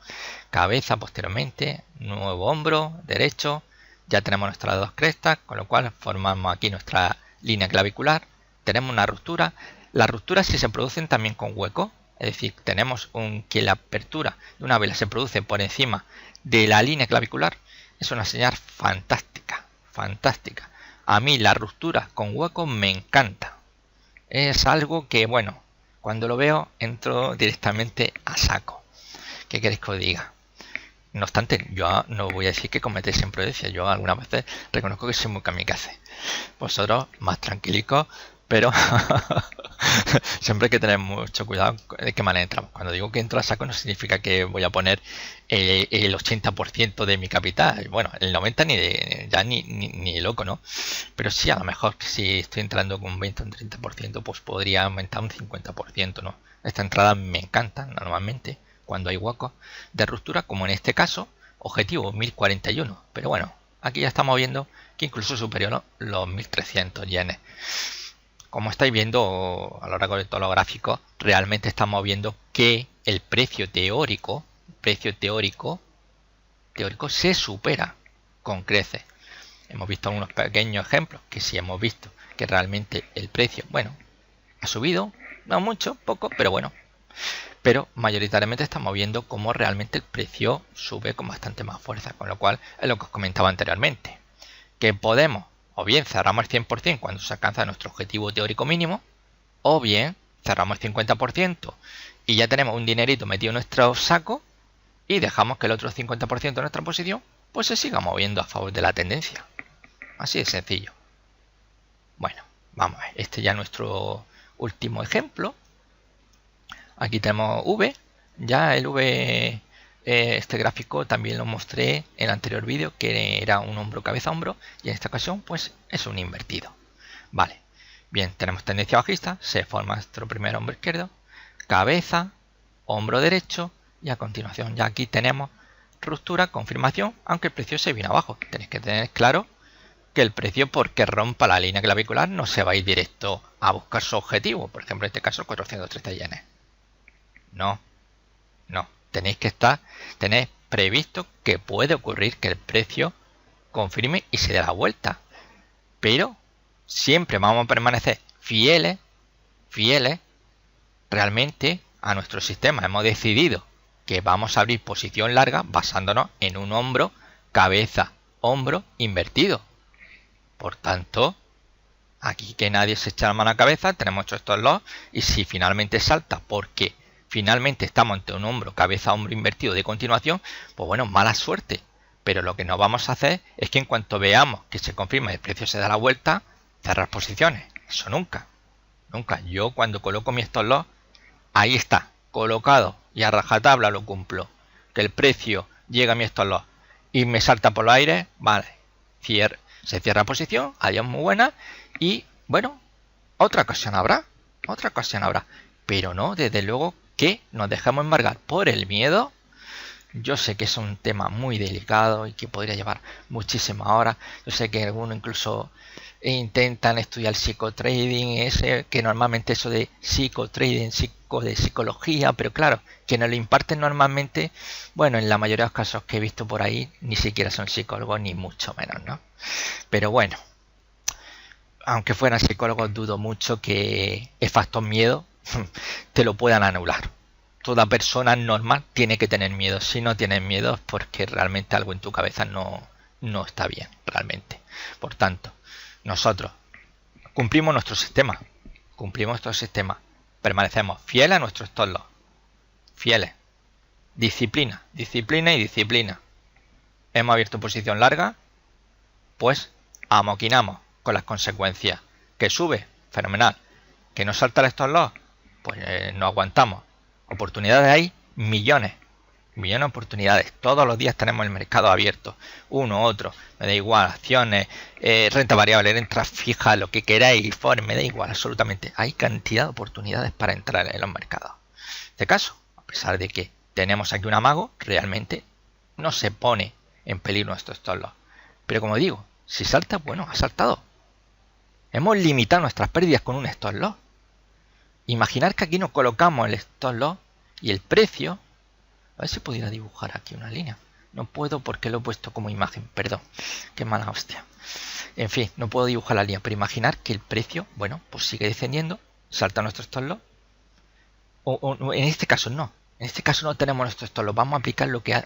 cabeza posteriormente, nuevo hombro derecho, ya tenemos nuestras dos crestas, con lo cual formamos aquí nuestra línea clavicular, tenemos una ruptura. Las rupturas sí se producen también con hueco, es decir, tenemos que la apertura de una vela se produce por encima de la línea clavicular, es una señal fantástica. A mí la ruptura con hueco me encanta. Es algo que, bueno, cuando lo veo entro directamente a saco. ¿Qué queréis que os diga? No obstante, yo no voy a decir que cometéis imprudencia. Yo algunas veces reconozco que soy muy kamikaze. Vosotros más tranquilicos, pero siempre hay que tener mucho cuidado de qué manera entramos. Cuando digo que entro a saco no significa que voy a poner el 80% de mi capital. Bueno, el 90% ni loco, ¿no? Pero sí, a lo mejor si estoy entrando con un 20 o un 30%, pues podría aumentar un 50%, ¿no? Esta entrada me encanta normalmente cuando hay huecos de ruptura, como en este caso, objetivo 1041. Pero bueno, aquí ya estamos viendo que incluso superior los 1300 yenes. Como estáis viendo a lo largo de todos los gráficos, realmente estamos viendo que el precio teórico se supera con creces. Hemos visto algunos pequeños ejemplos que sí hemos visto que realmente el precio, bueno, ha subido, no mucho, poco, pero bueno. Pero mayoritariamente estamos viendo cómo realmente el precio sube con bastante más fuerza, con lo cual es lo que os comentaba anteriormente. Que podemos, o bien cerramos el 100% cuando se alcanza nuestro objetivo teórico mínimo, o bien cerramos el 50% y ya tenemos un dinerito metido en nuestro saco y dejamos que el otro 50% de nuestra posición pues se siga moviendo a favor de la tendencia. Así de sencillo. Bueno, vamos a ver, este ya es nuestro último ejemplo. Aquí tenemos V, ya el V, este gráfico también lo mostré en el anterior vídeo, que era un hombro, cabeza, hombro, y en esta ocasión pues es un invertido. Vale, bien, tenemos tendencia bajista, se forma nuestro primer hombro izquierdo, cabeza, hombro derecho, y a continuación ya aquí tenemos ruptura, confirmación, aunque el precio se viene abajo. Tenéis que tener claro que el precio, porque rompa la línea clavicular, no se va a ir directo a buscar su objetivo, por ejemplo en este caso 430 yenes. No, tenéis previsto que puede ocurrir que el precio confirme y se dé la vuelta, pero siempre vamos a permanecer fieles realmente a nuestro sistema. Hemos decidido que vamos a abrir posición larga basándonos en un hombro, cabeza, hombro invertido. Por tanto, aquí que nadie se echa la mano a la cabeza, tenemos hecho estos lots, y si finalmente salta porque finalmente estamos ante un hombro, cabeza, hombro invertido de continuación, pues bueno, mala suerte. Pero lo que no vamos a hacer es que en cuanto veamos que se confirma y el precio se da la vuelta, cerrar posiciones. Eso nunca. Nunca. Yo cuando coloco mi stop loss, ahí está, colocado y a rajatabla lo cumplo. Que el precio llega a mi stop loss y me salta por los aires, vale, se cierra posición, adiós, muy buena. Y bueno, otra ocasión habrá, pero no, desde luego que nos dejamos embargar por el miedo. Yo sé que es un tema muy delicado y que podría llevar muchísimas horas. Yo sé que algunos incluso intentan estudiar psicotrading, que normalmente eso de psicotrading, de psicología, pero claro, quienes lo imparten normalmente, bueno, en la mayoría de los casos que he visto por ahí, ni siquiera son psicólogos, ni mucho menos, ¿no? Pero bueno, aunque fueran psicólogos, dudo mucho que el factor miedo te lo puedan anular. Toda persona normal tiene que tener miedo. Si no tienes miedo es porque realmente algo en tu cabeza no está bien, realmente. Por tanto, nosotros cumplimos nuestro sistema. Permanecemos fieles a nuestro stop loss. Fieles. Disciplina y disciplina. Hemos abierto posición larga, pues amoquinamos con las consecuencias. Que sube, fenomenal. Que nos salta el stop loss, pues no aguantamos. Oportunidades hay millones de oportunidades. Todos los días tenemos el mercado abierto, uno, otro, me da igual, acciones, renta variable, renta fija, lo que queráis, forex, me da igual, absolutamente. Hay cantidad de oportunidades para entrar en los mercados. En este caso, a pesar de que tenemos aquí un amago, realmente no se pone en peligro nuestro stop loss. Pero como digo, si salta, bueno, ha saltado. Hemos limitado nuestras pérdidas con un stop loss. Imaginar que aquí nos colocamos el stop loss y el precio. A ver si pudiera dibujar aquí una línea. No puedo porque lo he puesto como imagen. Perdón. Qué mala hostia. En fin, no puedo dibujar la línea. Pero imaginar que el precio, bueno, pues sigue descendiendo. Salta nuestro stop loss. O en este caso no. En este caso no tenemos nuestro stop loss. Vamos a aplicar lo que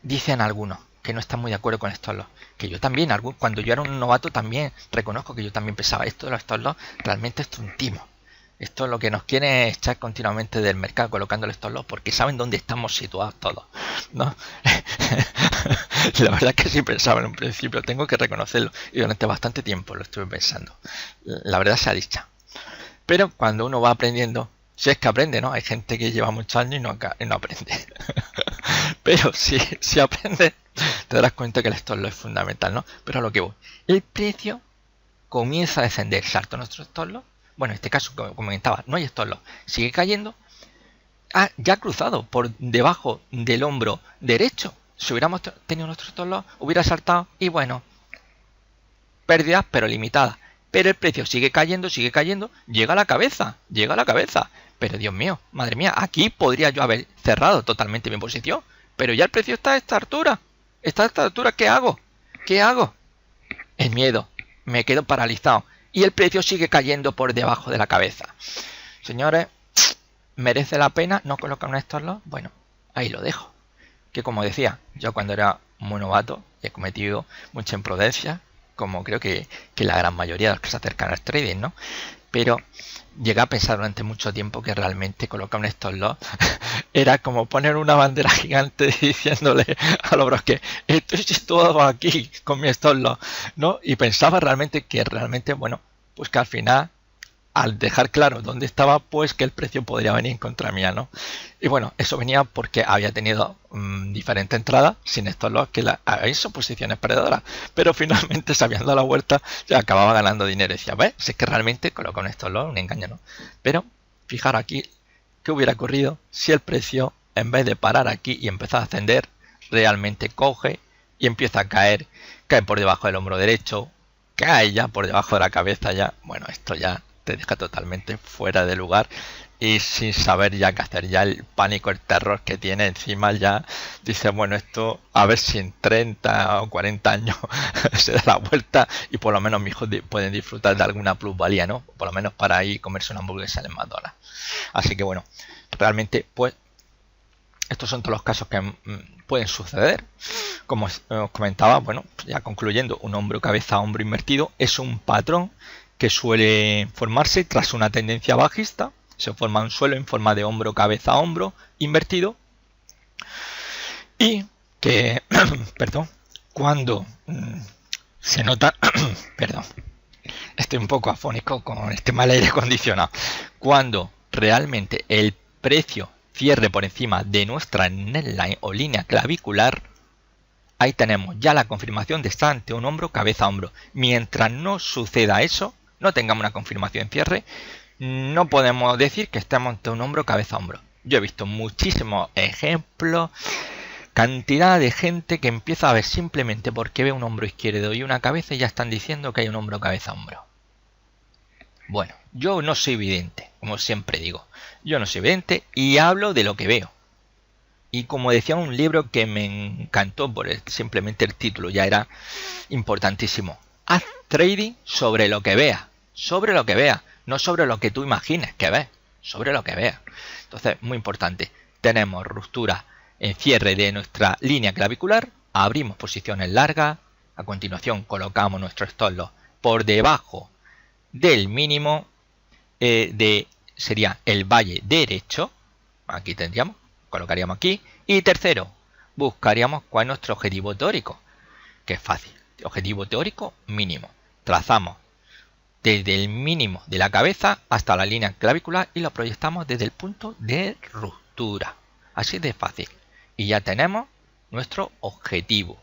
dicen algunos que no están muy de acuerdo con stop loss. Que yo también, cuando yo era un novato también reconozco que yo también pensaba esto de los stop loss realmente es un timo. Esto es lo que nos quiere echar continuamente del mercado colocando el stop loss porque saben dónde estamos situados todos, ¿no? La verdad es que sí pensaba en un principio, tengo que reconocerlo y durante bastante tiempo lo estuve pensando. La verdad sea dicha. Pero cuando uno va aprendiendo, si es que aprende, ¿no? Hay gente que lleva muchos años y no aprende. Pero si aprende, te darás cuenta que el stop loss es fundamental, ¿no? Pero a lo que voy. El precio comienza a descender, salto nuestro stop loss. Bueno, en este caso, como comentaba, no hay stop loss. Sigue cayendo. Ya ha cruzado por debajo del hombro derecho. Si hubiéramos tenido nuestro stop loss, hubiera saltado y bueno, pérdidas pero limitadas. Pero el precio sigue cayendo, llega a la cabeza. Pero Dios mío, madre mía, aquí podría yo haber cerrado totalmente mi posición. Pero ya el precio está a esta altura. ¿Qué hago? El miedo. Me quedo paralizado. Y el precio sigue cayendo por debajo de la cabeza. Señores, ¿merece la pena no colocar un stop loss? Bueno, ahí lo dejo. Que como decía, yo cuando era muy novato he cometido mucha imprudencia, como creo que la gran mayoría de los que se acercan al trading, ¿no? Pero llegué a pensar durante mucho tiempo que realmente colocar un stop loss era como poner una bandera gigante diciéndole a los brokers que estoy situado aquí con mi stop loss, ¿no? Y pensaba realmente, bueno, pues que al final, al dejar claro dónde estaba, pues que el precio podría venir en contra mía, ¿no? Y bueno, eso venía porque había tenido diferentes entradas sin stop loss que ahí son posiciones perdedoras, pero finalmente se habían dado la vuelta y acababa ganando dinero. Y decía, ¿ves? Si es que realmente coloca un stop loss, un engaño, ¿no? Pero fijaros aquí qué hubiera ocurrido si el precio, en vez de parar aquí y empezar a ascender, realmente coge y empieza a cae por debajo del hombro derecho, cae ya por debajo de la cabeza ya. Bueno, esto ya te deja totalmente fuera de lugar y sin saber ya qué hacer. Ya el pánico, el terror que tiene encima, ya dice, bueno, esto a ver si en 30 o 40 años se da la vuelta y por lo menos mis hijos pueden disfrutar de alguna plusvalía, ¿no? Por lo menos para ir a comerse una hamburguesa en McDonald's. Así que bueno, realmente pues estos son todos los casos que pueden suceder. Como os comentaba, bueno, ya concluyendo, un hombro cabeza hombro invertido es un patrón que suele formarse tras una tendencia bajista. Se forma un suelo en forma de hombro cabeza hombro invertido y que, perdón, cuando se nota, perdón, estoy un poco afónico con este mal aire acondicionado, cuando realmente el precio cierre por encima de nuestra neckline o línea clavicular, ahí tenemos ya la confirmación de estar ante un hombro, cabeza, hombro. Mientras no suceda eso, no tengamos una confirmación en cierre, no podemos decir que estemos ante un hombro, cabeza, hombro. Yo he visto muchísimos ejemplos, cantidad de gente que empieza a ver simplemente porque ve un hombro izquierdo y una cabeza y ya están diciendo que hay un hombro, cabeza, hombro. Bueno, yo no soy vidente, como siempre digo. Yo no soy vidente y hablo de lo que veo. Y como decía un libro que me encantó por simplemente el título, ya era importantísimo. Haz trading sobre lo que veas. Sobre lo que veas. No sobre lo que tú imagines que ves. Sobre lo que veas. Entonces, muy importante. Tenemos ruptura en cierre de nuestra línea clavicular. Abrimos posiciones largas. A continuación colocamos nuestro stop loss por debajo del mínimo sería el valle derecho. Aquí tendríamos, colocaríamos aquí. Y tercero, buscaríamos cuál es nuestro objetivo teórico, que es fácil. Objetivo teórico mínimo. Trazamos desde el mínimo de la cabeza hasta la línea clavicular y lo proyectamos desde el punto de ruptura. Así de fácil. Y ya tenemos nuestro objetivo.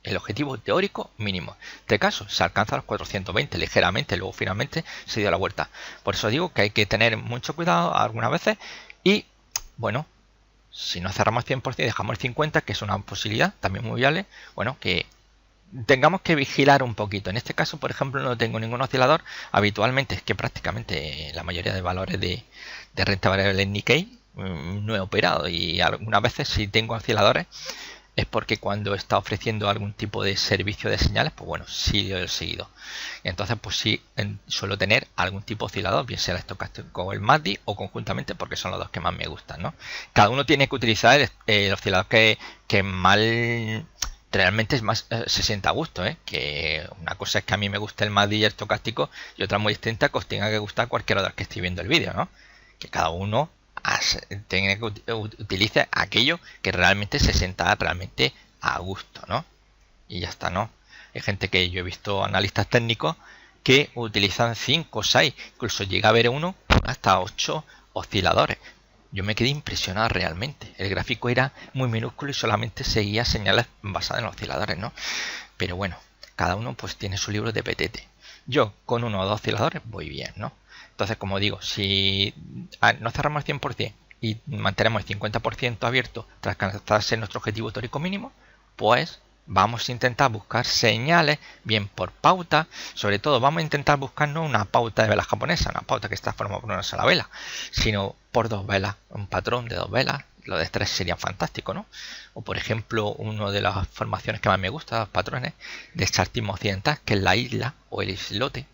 El objetivo teórico mínimo. En este caso se alcanza los 420 ligeramente, luego finalmente se dio la vuelta. Por eso digo que hay que tener mucho cuidado algunas veces y, bueno, si no cerramos 100%, dejamos el 50%, que es una posibilidad también muy viable, bueno, que tengamos que vigilar un poquito. En este caso, por ejemplo, no tengo ningún oscilador. Habitualmente es que prácticamente la mayoría de valores de renta variable en Nikkei no he operado y algunas veces si tengo osciladores es porque cuando está ofreciendo algún tipo de servicio de señales, pues bueno, sí lo he seguido. Y entonces, pues sí, suelo tener algún tipo de oscilador, bien sea el estocástico o el MACD, o conjuntamente, porque son los dos que más me gustan, ¿no? Cada uno tiene que utilizar el oscilador que mal realmente es más se sienta a gusto, ¿eh? Que una cosa es que a mí me gusta el MACD y el estocástico, y otra muy distinta que os tenga que gustar cualquiera de los que estoy viendo el vídeo, ¿no? Que cada uno utilice aquello que realmente se sienta realmente a gusto, ¿no? Y ya está, ¿no? Hay gente que yo he visto analistas técnicos que utilizan 5 o 6, incluso llega a ver uno hasta 8 osciladores. Yo me quedé impresionado realmente. El gráfico era muy minúsculo y solamente seguía señales basadas en los osciladores, ¿no? Pero bueno, cada uno pues tiene su libro de petete. Yo con uno o dos osciladores voy bien, ¿no? Entonces, como digo, si no cerramos el 100% y mantenemos el 50% abierto tras alcanzarse nuestro objetivo teórico mínimo, pues vamos a intentar buscar señales, bien por pauta, sobre todo vamos a intentar buscar no una pauta de vela japonesa, una pauta que está formada por una sola vela, sino por dos velas, un patrón de dos velas. Lo de tres sería fantástico, ¿no? O por ejemplo, una de las formaciones que más me gusta, los patrones de chartismo occidental, que es la isla o el islote,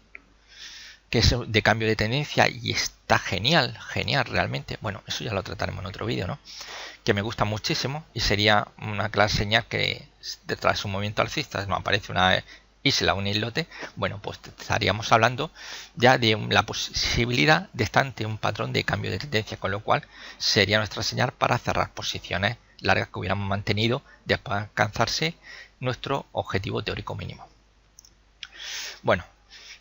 que es de cambio de tendencia y está genial, genial realmente. Bueno, eso ya lo trataremos en otro vídeo, ¿no? Que me gusta muchísimo y sería una clara señal que detrás de un movimiento alcista no aparece una isla, un islote. Bueno, pues estaríamos hablando ya de la posibilidad de estar ante un patrón de cambio de tendencia, con lo cual sería nuestra señal para cerrar posiciones largas que hubiéramos mantenido después de alcanzarse nuestro objetivo teórico mínimo. Bueno,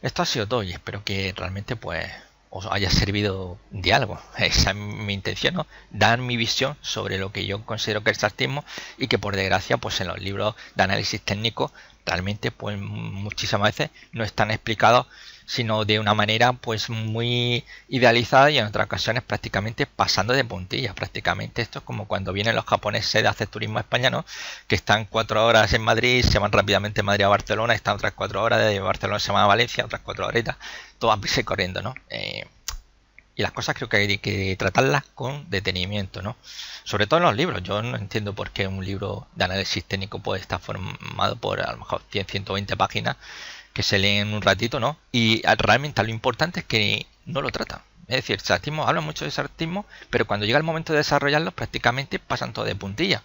esto ha sido todo y espero que realmente pues os haya servido de algo. Esa es mi intención, ¿no? Dar mi visión sobre lo que yo considero que es chartismo y que por desgracia pues en los libros de análisis técnico realmente pues muchísimas veces no están explicados, sino de una manera pues muy idealizada y en otras ocasiones prácticamente pasando de puntillas. Prácticamente esto es como cuando vienen los japoneses de hacer turismo a España, ¿no? Que están 4 horas en Madrid, se van rápidamente de Madrid a Barcelona, están otras 4 horas, de Barcelona se van a Valencia, otras 4 horitas, todo a prisa y corriendo, ¿no? Y las cosas creo que hay que tratarlas con detenimiento, ¿no? Sobre todo en los libros. Yo no entiendo por qué un libro de análisis técnico puede estar formado por a lo mejor 100, 120 páginas que se leen en un ratito, ¿no? Y realmente lo importante es que no lo tratan. Es decir, el chartismo, habla mucho de chartismo, pero cuando llega el momento de desarrollarlo prácticamente pasan todo de puntilla.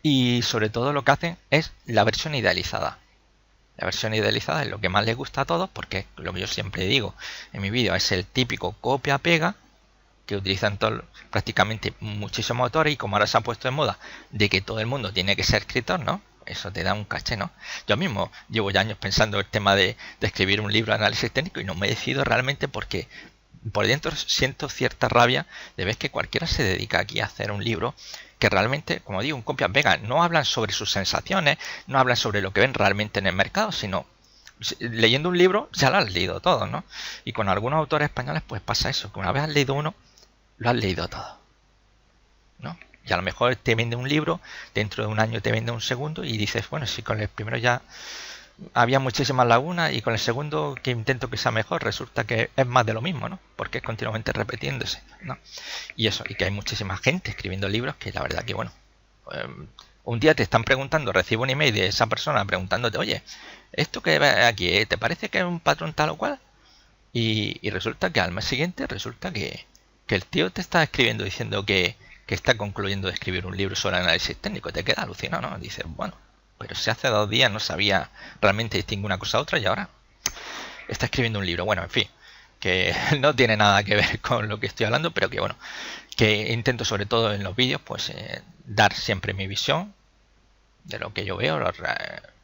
Y sobre todo lo que hacen es la versión idealizada. La versión idealizada es lo que más les gusta a todos porque lo que yo siempre digo en mi vídeo es el típico copia-pega que utilizan prácticamente muchísimos autores, y como ahora se ha puesto de moda de que todo el mundo tiene que ser escritor, ¿no? Eso te da un caché, ¿no? Yo mismo llevo ya años pensando el tema de escribir un libro de análisis técnico y no me decido realmente porque por dentro siento cierta rabia de ver que cualquiera se dedica aquí a hacer un libro que realmente, como digo, un copia-pega. No hablan sobre sus sensaciones, no hablan sobre lo que ven realmente en el mercado, sino leyendo un libro ya lo has leído todo, ¿no? Y con algunos autores españoles pues pasa eso, que una vez has leído uno, lo has leído todo, ¿no? Y a lo mejor te vende un libro, dentro de un año te vende un segundo y dices, bueno, si con el primero ya había muchísimas lagunas y con el segundo que intento que sea mejor resulta que es más de lo mismo, ¿no? Porque es continuamente repitiéndose, ¿no? Y eso, y que hay muchísima gente escribiendo libros que la verdad que, bueno, un día te están preguntando, recibo un email de esa persona preguntándote, oye, esto que ves aquí, ¿te parece que es un patrón tal o cual? Y resulta que al mes siguiente resulta que el tío te está escribiendo diciendo que está concluyendo de escribir un libro sobre análisis técnico. Te queda alucinado, ¿no? Dices, bueno, pero si hace 2 días no sabía realmente distinguir una cosa a otra y ahora está escribiendo un libro. Bueno, en fin, que no tiene nada que ver con lo que estoy hablando, pero que bueno, que intento sobre todo en los vídeos pues dar siempre mi visión de lo que yo veo.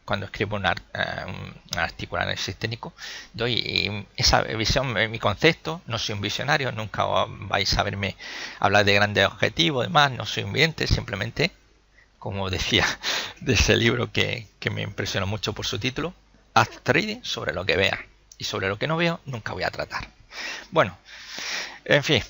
Cuando escribo un artículo de análisis técnico, doy esa visión, mi concepto. No soy un visionario, nunca vais a verme hablar de grandes objetivos, demás, no soy un vidente, simplemente, como decía de ese libro que me impresionó mucho por su título, haz trading sobre lo que veas, y sobre lo que no veo nunca voy a tratar. Bueno, en fin,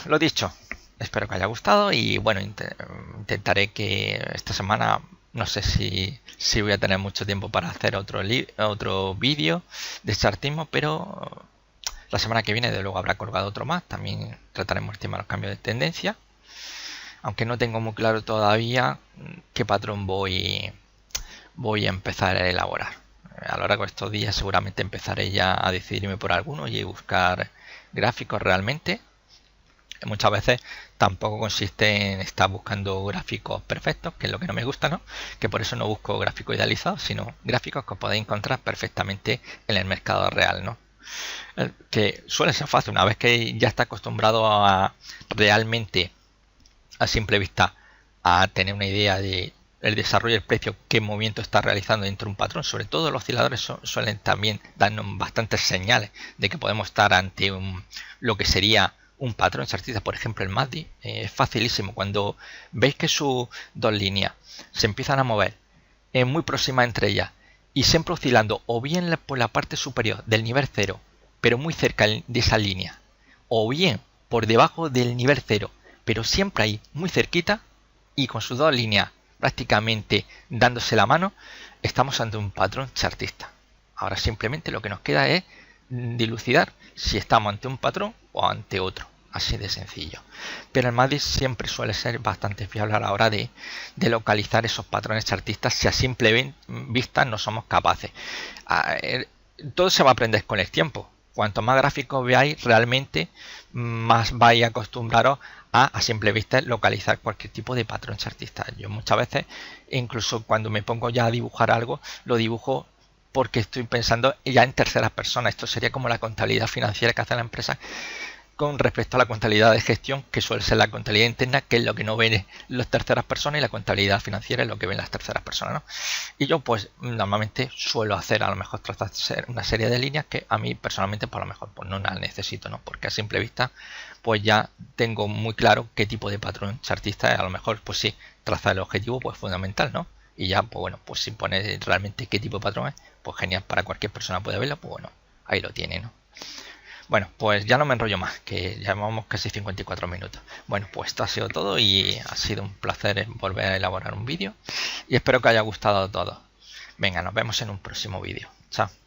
lo dicho, espero que haya gustado y bueno, intentaré que esta semana, no sé si voy a tener mucho tiempo para hacer otro vídeo de chartismo, pero la semana que viene de luego habrá colgado otro más. También trataremos el tema de los cambios de tendencia, aunque no tengo muy claro todavía qué patrón voy a empezar a elaborar. A lo largo de estos días seguramente empezaré ya a decidirme por alguno y buscar gráficos realmente. Muchas veces tampoco consiste en estar buscando gráficos perfectos, que es lo que no me gusta, ¿no? Que por eso no busco gráficos idealizados, sino gráficos que os podéis encontrar perfectamente en el mercado real, ¿no? Que suele ser fácil una vez que ya está acostumbrado a realmente, a simple vista, a tener una idea de el desarrollo del precio, qué movimiento está realizando dentro de un patrón. Sobre todo los osciladores suelen también darnos bastantes señales de que podemos estar ante lo que sería un patrón chartista. Por ejemplo, el MACD es facilísimo. Cuando veis que sus dos líneas se empiezan a mover muy próximas entre ellas y siempre oscilando o bien por la parte superior del nivel 0, pero muy cerca de esa línea, o bien por debajo del nivel 0, pero siempre ahí muy cerquita, y con sus dos líneas prácticamente dándose la mano, estamos ante un patrón chartista. Ahora simplemente lo que nos queda es dilucidar si estamos ante un patrón o ante otro. Así de sencillo. Pero el MACD siempre suele ser bastante fiable a la hora de localizar esos patrones chartistas si a simple vista no somos capaces. Todo se va a aprender con el tiempo. Cuanto más gráficos veáis, realmente más vais a acostumbraros a simple vista localizar cualquier tipo de patrón chartista. Yo muchas veces, incluso cuando me pongo ya a dibujar algo, lo dibujo porque estoy pensando ya en terceras personas. Esto sería como la contabilidad financiera que hace la empresa con respecto a la contabilidad de gestión, que suele ser la contabilidad interna, que es lo que no ven las terceras personas, y la contabilidad financiera es lo que ven las terceras personas, ¿no? Y yo pues normalmente suelo hacer, a lo mejor tratar una serie de líneas que a mí personalmente pues a lo mejor pues no las necesito, ¿no? Porque a simple vista pues ya tengo muy claro qué tipo de patrón chartista es. A lo mejor pues sí, trazar el objetivo pues fundamental, ¿no? Y ya pues bueno, pues si pones realmente qué tipo de patrón es, pues genial, para cualquier persona puede verlo, pues bueno, ahí lo tiene, ¿no? Bueno, pues ya no me enrollo más, que llevamos casi 54 minutos. Bueno, pues esto ha sido todo y ha sido un placer volver a elaborar un vídeo y espero que haya gustado a todos. Venga, nos vemos en un próximo vídeo. Chao.